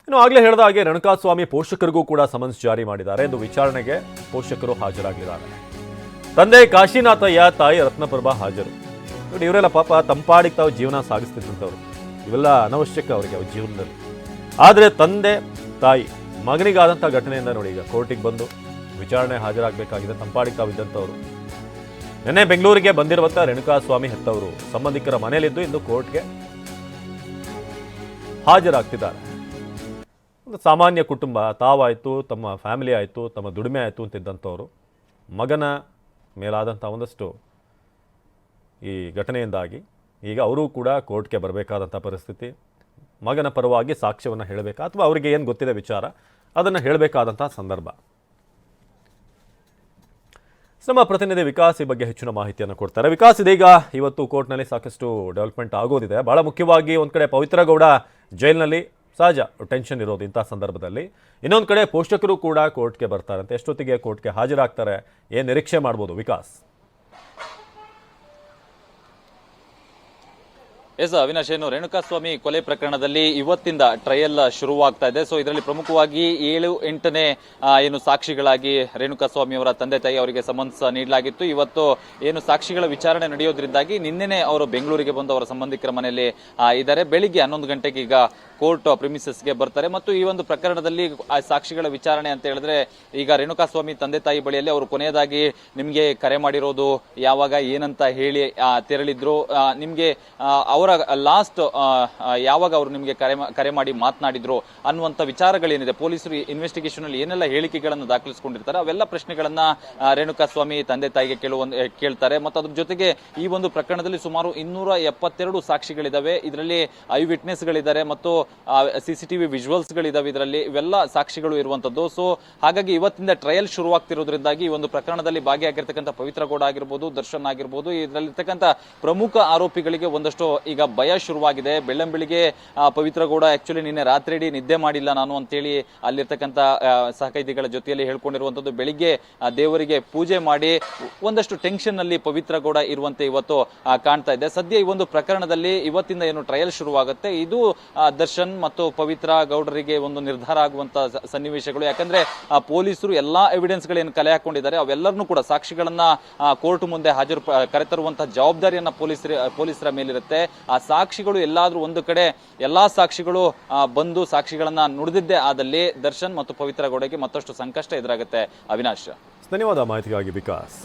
ಇನ್ನು ಆಗಲೇ ಹೇಳಿದ ಹಾಗೆ ರೇಣುಕಾಸ್ವಾಮಿ ಪೋಷಕರಿಗೂ ಕೂಡ ಸಮನ್ಸ್ ಜಾರಿ ಮಾಡಿದ್ದಾರೆ. ಇಂದು ವಿಚಾರಣೆಗೆ ಪೋಷಕರು ಹಾಜರಾಗಲಿದ್ದಾರೆ. ತಂದೆ ಕಾಶಿನಾಥಯ್ಯ, ತಾಯಿ ರತ್ನಪ್ರಭಾ ಹಾಜರು. ನೋಡಿ, ಇವರೆಲ್ಲ ಪಾಪ ತಂಪಾಡಿಗೆ ತಾವು ಜೀವನ ಸಾಗಿಸ್ತಿದ್ದಂಥವ್ರು. ಇವೆಲ್ಲ ಅನವಶ್ಯಕ ಅವರಿಗೆ ಅವ್ರ ಜೀವನದಲ್ಲಿ. ಆದರೆ ತಂದೆ ತಾಯಿ ಮಗನಿಗಾದಂಥ ಘಟನೆಯಿಂದ ನೋಡಿ ಈಗ ಕೋರ್ಟಿಗೆ ಬಂದು ವಿಚಾರಣೆ ಹಾಜರಾಗಬೇಕಾಗಿದೆ. ತಂಪಾಡಿಗೆ ತಾವು ಇದ್ದಂಥವ್ರು ನಿನ್ನೆ ಬೆಂಗಳೂರಿಗೆ ಬಂದಿರುವಂಥ ರೇಣುಕಾಸ್ವಾಮಿ ಹೆತ್ತವರು ಸಂಬಂಧಿಕರ ಮನೆಯಲ್ಲಿದ್ದು ಇಂದು ಕೋರ್ಟ್ಗೆ ಹಾಜರಾಗ್ತಿದ್ದಾರೆ. ಒಂದು ಸಾಮಾನ್ಯ ಕುಟುಂಬ, ತಾವಾಯಿತು, ತಮ್ಮ ಫ್ಯಾಮಿಲಿ ಆಯಿತು, ತಮ್ಮ ದುಡಿಮೆ ಆಯಿತು ಅಂತಿದ್ದಂಥವ್ರು ಮಗನ ಮೇಲಾದಂಥ ಒಂದಷ್ಟು ಈ ಘಟನೆಯಿಂದಾಗಿ ಈಗ ಅವರೂ ಕೂಡ ಕೋರ್ಟ್ಗೆ ಬರಬೇಕಾದಂಥ ಪರಿಸ್ಥಿತಿ. ಮಗನ ಪರವಾಗಿ ಸಾಕ್ಷ್ಯವನ್ನು ಹೇಳಬೇಕಾ ಅಥವಾ ಅವರಿಗೆ ಏನು ಗೊತ್ತಿದೆ ವಿಚಾರ ಅದನ್ನು ಹೇಳಬೇಕಾದಂಥ ಸಂದರ್ಭ. ನಮ್ಮ ಪ್ರತಿನಿಧಿ ವಿಕಾಸ್ ಈ ಬಗ್ಗೆ ಹೆಚ್ಚಿನ ಮಾಹಿತಿಯನ್ನು ಕೊಡ್ತಾರೆ. ವಿಕಾಸ್, ಇದೀಗ ಇವತ್ತು ಕೋರ್ಟ್ನಲ್ಲಿ ಸಾಕಷ್ಟು ಡೆವಲಪ್ಮೆಂಟ್ ಆಗೋದಿದೆ. ಬಹಳ ಮುಖ್ಯವಾಗಿ ಒಂದು ಕಡೆ ಪವಿತ್ರ ಗೌಡ ಜೈಲಿನಲ್ಲಿ ಸಹಜ ಟೆನ್ಷನ್ ಇರೋದು ಇಂಥ ಸಂದರ್ಭದಲ್ಲಿ. ಇನ್ನೊಂದು ಕಡೆ ಪೋಷಕರು ಕೂಡ ಕೋರ್ಟ್ಗೆ ಬರ್ತಾರಂತೆ. ಎಷ್ಟೊತ್ತಿಗೆ ಕೋರ್ಟ್ಗೆ ಹಾಜರಾಗ್ತಾರೆ, ಏನು ನಿರೀಕ್ಷೆ ಮಾಡ್ಬೋದು ವಿಕಾಸ್? ಎಸ್ ಅವಿನಾಶ್, ಏನು ರೇಣುಕಾಸ್ವಾಮಿ ಕೊಲೆ ಪ್ರಕರಣದಲ್ಲಿ ಇವತ್ತಿಂದ ಟ್ರಯಲ್ ಶುರುವಾಗ್ತಾ ಇದೆ. ಸೊ ಇದರಲ್ಲಿ ಪ್ರಮುಖವಾಗಿ 7-8ನೇ ಏನು ಸಾಕ್ಷಿಗಳಾಗಿ ರೇಣುಕಾಸ್ವಾಮಿ ಅವರ ತಂದೆ ತಾಯಿ ಅವರಿಗೆ ಸಮನ್ಸ್ ನೀಡಲಾಗಿತ್ತು. ಇವತ್ತು ಏನು ಸಾಕ್ಷಿಗಳ ವಿಚಾರಣೆ ನಡೆಯೋದ್ರಿಂದಾಗಿ ನಿನ್ನೆನೆ ಅವರು ಬೆಂಗಳೂರಿಗೆ ಬಂದು ಅವರ ಸಂಬಂಧಿಕರ ಮನೆಯಲ್ಲಿ ಇದ್ದಾರೆ. ಬೆಳಿಗ್ಗೆ 11 ಗಂಟೆಗೆ ಈಗ ಕೋರ್ಟ್ ಪ್ರಿಮಿಸಸ್ಗೆ ಬರ್ತಾರೆ. ಮತ್ತು ಈ ಒಂದು ಪ್ರಕರಣದಲ್ಲಿ ಸಾಕ್ಷಿಗಳ ವಿಚಾರಣೆ ಅಂತ ಹೇಳಿದ್ರೆ ಈಗ ರೇಣುಕಾಸ್ವಾಮಿ ತಂದೆ ತಾಯಿ ಬಳಿಯಲ್ಲಿ ಅವರು ಕೊನೆಯದಾಗಿ ನಿಮ್ಗೆ ಕರೆ ಮಾಡಿರೋದು ಯಾವಾಗ, ಏನಂತ ಹೇಳಿ ತೆರಳಿದ್ರು, ನಿಮ್ಗೆ ಅವರ ಲಾಸ್ಟ್ ಯಾವಾಗ ಅವರು ನಿಮಗೆ ಕರೆ ಮಾಡಿ ಮಾತನಾಡಿದ್ರು ಅನ್ನುವಂಥ ವಿಚಾರಗಳೇನಿದೆ, ಪೊಲೀಸರು ಇನ್ವೆಸ್ಟಿಗೇಷನ್ ಅಲ್ಲಿ ಏನೆಲ್ಲ ಹೇಳಿಕೆಗಳನ್ನು ದಾಖಲಿಸಿಕೊಂಡಿರ್ತಾರೆ ಅವೆಲ್ಲ ಪ್ರಶ್ನೆಗಳನ್ನ ರೇಣುಕಾಸ್ವಾಮಿ ತಂದೆ ತಾಯಿಗೆ ಕೇಳ್ತಾರೆ. ಮತ್ತು ಅದ್ರ ಜೊತೆಗೆ ಈ ಒಂದು ಪ್ರಕರಣದಲ್ಲಿ ಸುಮಾರು 272 ಸಾಕ್ಷಿಗಳಿದಾವೆ. ಇದರಲ್ಲಿ ಐ ವಿಟ್ನೆಸ್ಗಳಿದ್ದಾರೆ ಮತ್ತು ಸಿಸಿಟಿವಿ ವಿಜುವಲ್ಸ್ಗಳಿದಾವೆ. ಇದರಲ್ಲಿ ಇವೆಲ್ಲ ಸಾಕ್ಷಿಗಳು ಇರುವಂತದ್ದು. ಸೊ ಹಾಗಾಗಿ ಇವತ್ತಿಂದ ಟ್ರಯಲ್ ಶುರುವಾಗ್ತಿರೋದ್ರಿಂದಾಗಿ ಈ ಒಂದು ಪ್ರಕರಣದಲ್ಲಿ ಭಾಗಿಯಾಗಿರ್ತಕ್ಕಂಥ ಪವಿತ್ರ ಗೌಡ ಆಗಿರ್ಬೋದು, ದರ್ಶನ್ ಆಗಿರ್ಬೋದು, ಇದರಲ್ಲಿರ್ತಕ್ಕಂಥ ಪ್ರಮುಖ ಆರೋಪಿಗಳಿಗೆ ಒಂದಷ್ಟು ಈಗ ಭಯ ಶುರುವಾಗಿದೆ. ಬೆಳ್ಳಂಬೆಳಿಗ್ಗೆ ಪವಿತ್ರ ಗೌಡ ಆಕ್ಚುಲಿ ನಿನ್ನೆ ರಾತ್ರಿ ಇಡೀ ನಿದ್ದೆ ಮಾಡಿಲ್ಲ ನಾನು ಅಂತೇಳಿ ಅಲ್ಲಿರ್ತಕ್ಕಂಥ ಸಹಕೈದಿಗಳ ಜೊತೆಯಲ್ಲಿ ಹೇಳ್ಕೊಂಡಿರುವಂತದ್ದು. ಬೆಳಿಗ್ಗೆ ದೇವರಿಗೆ ಪೂಜೆ ಮಾಡಿ ಒಂದಷ್ಟು ಟೆನ್ಷನ್ ನಲ್ಲಿ ಪವಿತ್ರ ಗೌಡ ಇರುವಂತೆ ಇವತ್ತು ಕಾಣ್ತಾ ಇದೆ. ಸದ್ಯ ಈ ಒಂದು ಪ್ರಕರಣದಲ್ಲಿ ಇವತ್ತಿಂದ ಏನು ಟ್ರಯಲ್ ಶುರುವಾಗುತ್ತೆ, ಇದು ದರ್ಶನ್ ಮತ್ತು ಪವಿತ್ರ ಗೌಡರಿಗೆ ಒಂದು ನಿರ್ಧಾರ ಆಗುವಂತ ಸನ್ನಿವೇಶಗಳು. ಯಾಕಂದ್ರೆ ಪೊಲೀಸರು ಎಲ್ಲಾ ಎವಿಡೆನ್ಸ್ ಗಳೇನು ಕಲೆ ಹಾಕೊಂಡಿದ್ದಾರೆ ಅವೆಲ್ಲರನ್ನೂ ಕೂಡ ಸಾಕ್ಷಿಗಳನ್ನ ಕೋರ್ಟ್ ಮುಂದೆ ಕರೆತರುವಂತಹ ಜವಾಬ್ದಾರಿಯನ್ನ ಪೊಲೀಸರ ಮೇಲಿರುತ್ತೆ. ಆ ಸಾಕ್ಷಿಗಳು ಎಲ್ಲಾದ್ರೂ ಒಂದು ಕಡೆ ಎಲ್ಲಾ ಸಾಕ್ಷಿಗಳು ಬಂದು ಸಾಕ್ಷಿಗಳನ್ನ ನುಡಿದಿದ್ದೇ ಆದಲ್ಲಿ ದರ್ಶನ್ ಮತ್ತು ಪವಿತ್ರ ಗೌಡಗೆ ಮತ್ತಷ್ಟು ಸಂಕಷ್ಟ ಎದುರಾಗುತ್ತೆ. ಅವಿನಾಶ್, ಧನ್ಯವಾದ ಮಾಹಿತಿಗಾಗಿ ವಿಕಾಸ್.